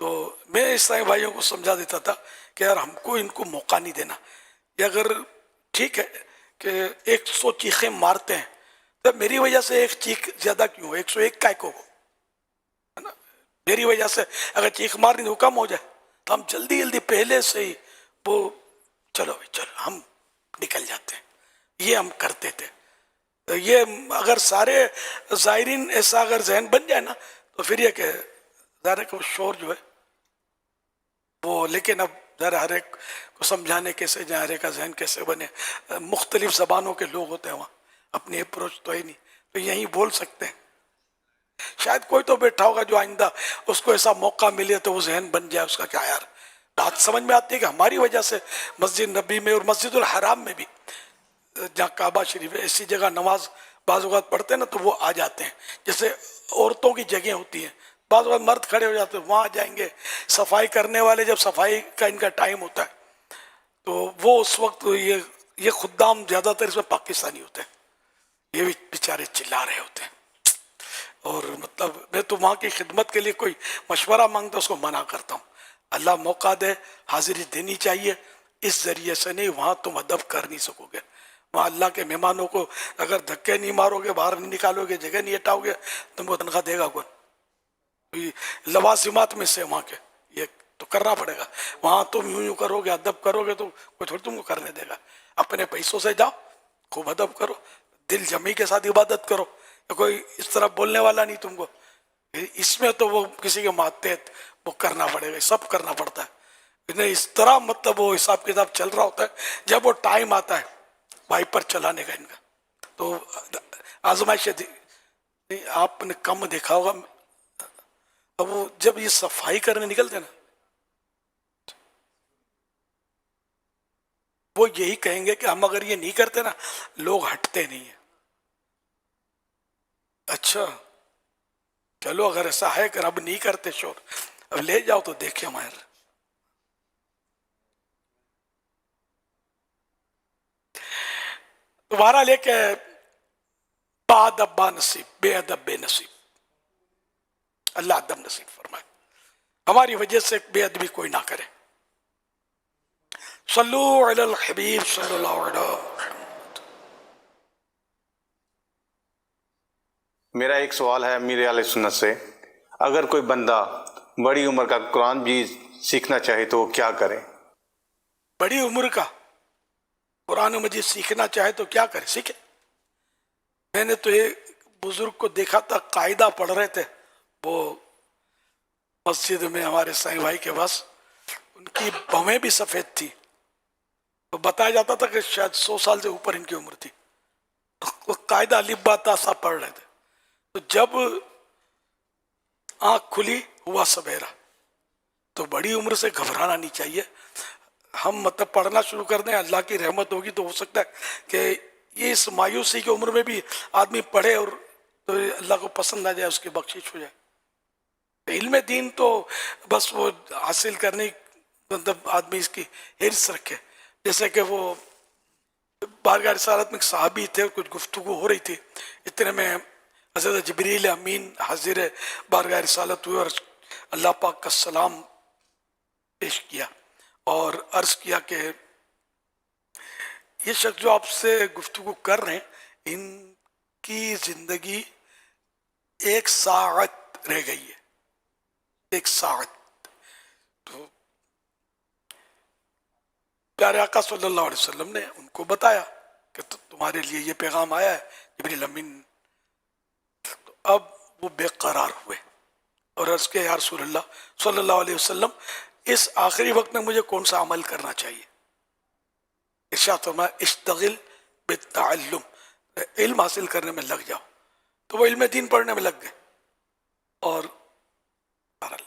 تو میں عیسائی بھائیوں کو سمجھا دیتا تھا کہ یار ہم کو ان کو موقع نہیں دینا. یہ اگر ٹھیک ہے کہ 100 چیخیں مارتے ہیں تو میری وجہ سے ایک چیخ زیادہ کیوں, 101 کا ایک ہو, ہے نا. میری وجہ سے اگر چیخ مارنی تو کم ہو جائے تو ہم جلدی جلدی پہلے سے ہی وہ چلو ہم نکل جاتے ہیں. یہ ہم کرتے تھے. یہ اگر سارے زائرین ایسا اگر ذہن بن جائے نا تو پھر یہ کہ ظاہر ہے کہ وہ شور جو ہے وہ, لیکن اب ذرا ہر ایک کو سمجھانے کیسے جائے, ہر ایک کا ذہن کیسے بنے. مختلف زبانوں کے لوگ ہوتے ہیں وہاں, اپنی اپروچ تو ہی نہیں, تو یہیں بول سکتے ہیں. شاید کوئی تو بیٹھا ہوگا جو آئندہ اس کو ایسا موقع ملے تو وہ ذہن بن جائے اس کا, کیا یار بات سمجھ میں آتی ہے کہ ہماری وجہ سے مسجد نبی میں اور مسجد الحرام میں بھی جہاں کعبہ شریف ہے ایسی جگہ نماز بعض اوقات پڑھتے ہیں نا تو وہ آ جاتے ہیں. جیسے عورتوں کی جگہیں ہوتی ہیں, بعض اوقات مرد کھڑے ہو جاتے ہیں, وہاں جائیں گے. صفائی کرنے والے جب صفائی کا ان کا ٹائم ہوتا ہے تو وہ اس وقت یہ خدام زیادہ تر اس میں پاکستانی ہوتے ہیں, یہ بھی بیچارے چلا رہے ہوتے ہیں. اور مطلب میں تو وہاں کی خدمت کے لیے کوئی مشورہ مانگتا اس کو منع کرتا ہوں. اللہ موقع دے, حاضری دینی چاہیے. اس ذریعے سے نہیں, وہاں تم ادب کر نہیں سکو گے. وہاں اللہ کے مہمانوں کو اگر دھکے نہیں مارو گے, باہر نہیں نکالو گے, جگہ نہیں ہٹاؤ گے, تم کو تنخواہ دے گا کون؟ لوازمات میں سے وہاں کے یہ تو کرنا پڑے گا. وہاں تم یوں کرو گے, ادب کرو گے تو کوئی تھوڑی تم کو کرنے دے گا. اپنے پیسوں سے جاؤ, خوب ادب کرو, دل جمی کے ساتھ عبادت کرو. کوئی اس طرح بولنے والا نہیں تم کو. اس میں تو وہ کسی کے ماتحت وہ کرنا پڑے گا, سب کرنا پڑتا ہے. اس طرح مطلب وہ حساب کتاب چل رہا ہوتا ہے. جب وہ ٹائم آتا ہے وائپر چلانے کا ان کا تو آزمائش تھی. آپ نے کم دیکھا ہوگا, اب وہ جب یہ صفائی کرنے نکلتے نا وہ یہی کہیں گے کہ ہم اگر یہ نہیں کرتے نا لوگ ہٹتے نہیں ہیں. اچھا چلو اگر ایسا ہے کہ اب نہیں کرتے شور, اب لے جاؤ تو دیکھیں ماہر. تمہارا لے کے با ادب با نصیب, بے ادب بے نصیب. اللہ ادب نصیب فرمائے, ہماری وجہ سے بے ادبی کوئی نہ کرے. صلو علی الحبیب صلی اللہ علیہ وسلم. میرا ایک سوال ہے امیر علیہ سنت سے, اگر کوئی بندہ بڑی عمر کا قرآن بھی سیکھنا چاہے تو وہ کیا کرے؟ بڑی عمر کا قرآن مجید سیکھنا چاہے تو کیا کرے؟ سیکھے. میں نے تو ایک بزرگ کو دیکھا تھا, قاعدہ پڑھ رہے تھے وہ مسجد میں ہمارے سائیں بھائی کے پاس. ان کی بھویں بھی سفید تھی, تو بتایا جاتا تھا کہ شاید 100 سال سے اوپر ان کی عمر تھی. وہ قاعدہ الف با تا سا پڑھ رہے تھے. تو جب آنکھ کھلی ہوا سویرا. تو بڑی عمر سے گھبرانا نہیں چاہیے. ہم مطلب پڑھنا شروع کر دیں, اللہ کی رحمت ہوگی تو ہو سکتا ہے کہ یہ اس مایوسی کی عمر میں بھی آدمی پڑھے اور تو اللہ کو پسند آ جائے, اس کی بخشش ہو جائے. علم دین تو بس وہ حاصل کرنے مطلب آدمی اس کی حرص رکھے. جیسے کہ وہ بارگاہ رسالت میں ایک صحابی تھے, کچھ گفتگو ہو رہی تھی, اتنے میں حضرت جبریل امین حاضر بارگاہ رسالت ہوئے اور اللہ پاک کا سلام پیش کیا اور عرض کیا کہ یہ شخص جو آپ سے گفتگو کر رہے ہیں ان کی زندگی 1 ساعت رہ گئی ہے, 1 ساعت. تو پیارے آقا صلی اللہ علیہ وسلم نے ان کو بتایا کہ تمہارے لیے یہ پیغام آیا ہے جبریل امین. تو اب وہ بے قرار ہوئے اور عرض کہ یا رسول اللہ صلی اللہ علیہ وسلم اس آخری وقت میں مجھے کون سا عمل کرنا چاہیے؟ ارشاد فرمایا اشتغل بالتعلم, علم حاصل کرنے میں لگ جاؤ. تو وہ علم دین پڑھنے میں لگ گئے اور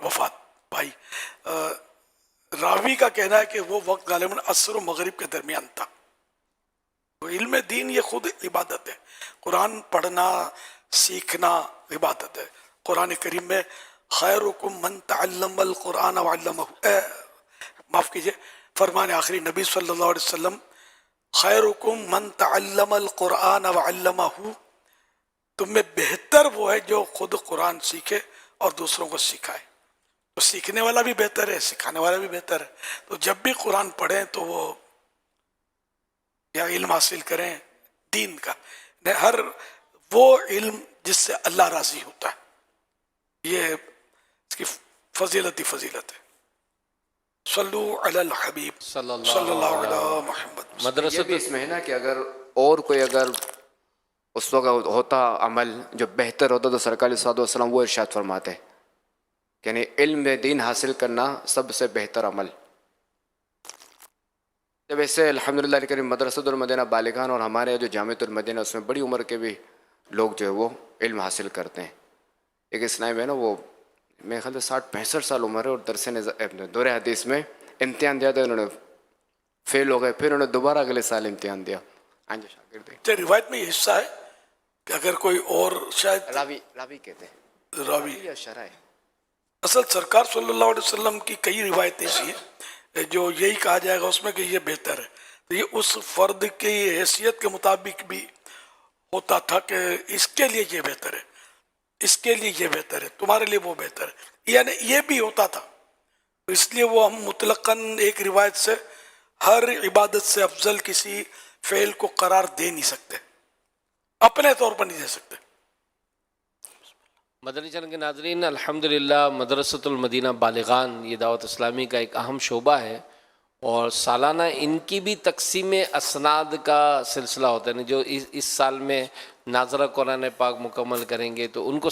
وفات پائی. راوی کا کہنا ہے کہ وہ وقت غالباً عصر و مغرب کے درمیان تھا. تو علم دین یہ خود عبادت ہے. قرآن پڑھنا سیکھنا عبادت ہے. قرآن کریم میں خیرکم من تعلم القرآن وعلمہ, معاف کیجئے, فرمان آخری نبی صلی اللہ علیہ وسلم خیرکم من تعلم القرآن وعلمہ, تم میں بہتر وہ ہے جو خود قرآن سیکھے اور دوسروں کو سکھائے. تو سیکھنے والا بھی بہتر ہے، سکھانے والا بھی بہتر ہے. تو جب بھی قرآن پڑھیں تو وہ یا علم حاصل کریں دین کا، ہر وہ علم جس سے اللہ راضی ہوتا ہے. یہ اس کی فضیلت ہی فضیلت ہے. صلو علی الحبیب صلی صلی اللہ اللہ علیہ محمد. مدرسہ یہ بھی اس میں ہے نا کہ اگر اور کوئی اگر اس وقت ہوتا عمل جو بہتر ہوتا تو سرکار صلی اللہ علیہ وسلم وہ ارشاد فرماتے کہ یعنی علم دین حاصل کرنا سب سے بہتر عمل. جب ایسے الحمدللہ کریم مدرسۃ المدینہ بالغان اور ہمارے جو جامعۃ المدینہ اس میں بڑی عمر کے بھی لوگ جو ہے وہ علم حاصل کرتے ہیں. ایک اسنائب ہے نا وہ میرے خیال سے 60-65 سال عمر ہے اور درس دور حدیث میں امتحان دیا تھا، انہوں نے فیل ہو گئے، پھر انہوں نے دوبارہ اگلے سال امتحان دیا. جو شاگرد روایت میں یہ حصہ ہے کہ اگر کوئی اور شاید راوی کہتے ہیں راوی، یا شرح ہے. اصل سرکار صلی اللہ علیہ وسلم کی کئی روایتیں ایسی ہیں جو یہی کہا جائے گا اس میں کہ یہ بہتر ہے. تو یہ اس فرد کی حیثیت کے مطابق بھی ہوتا تھا کہ اس کے لیے یہ بہتر ہے، اس کے لیے یہ بہتر ہے، تمہارے لیے وہ بہتر ہے، یعنی یہ بھی ہوتا تھا. تو اس لیے وہ ہم مطلقاً ایک روایت سے ہر عبادت سے افضل کسی فعل کو قرار دے نہیں سکتے، اپنے طور پر نہیں دے سکتے. مدنی چینل کے ناظرین، الحمدللہ مدرسۃ المدینہ بالغان یہ دعوت اسلامی کا ایک اہم شعبہ ہے، اور سالانہ ان کی بھی تقسیم اسناد کا سلسلہ ہوتا ہے. جو اس سال میں ناظرہ قرآن پاک مکمل کریں گے تو ان کو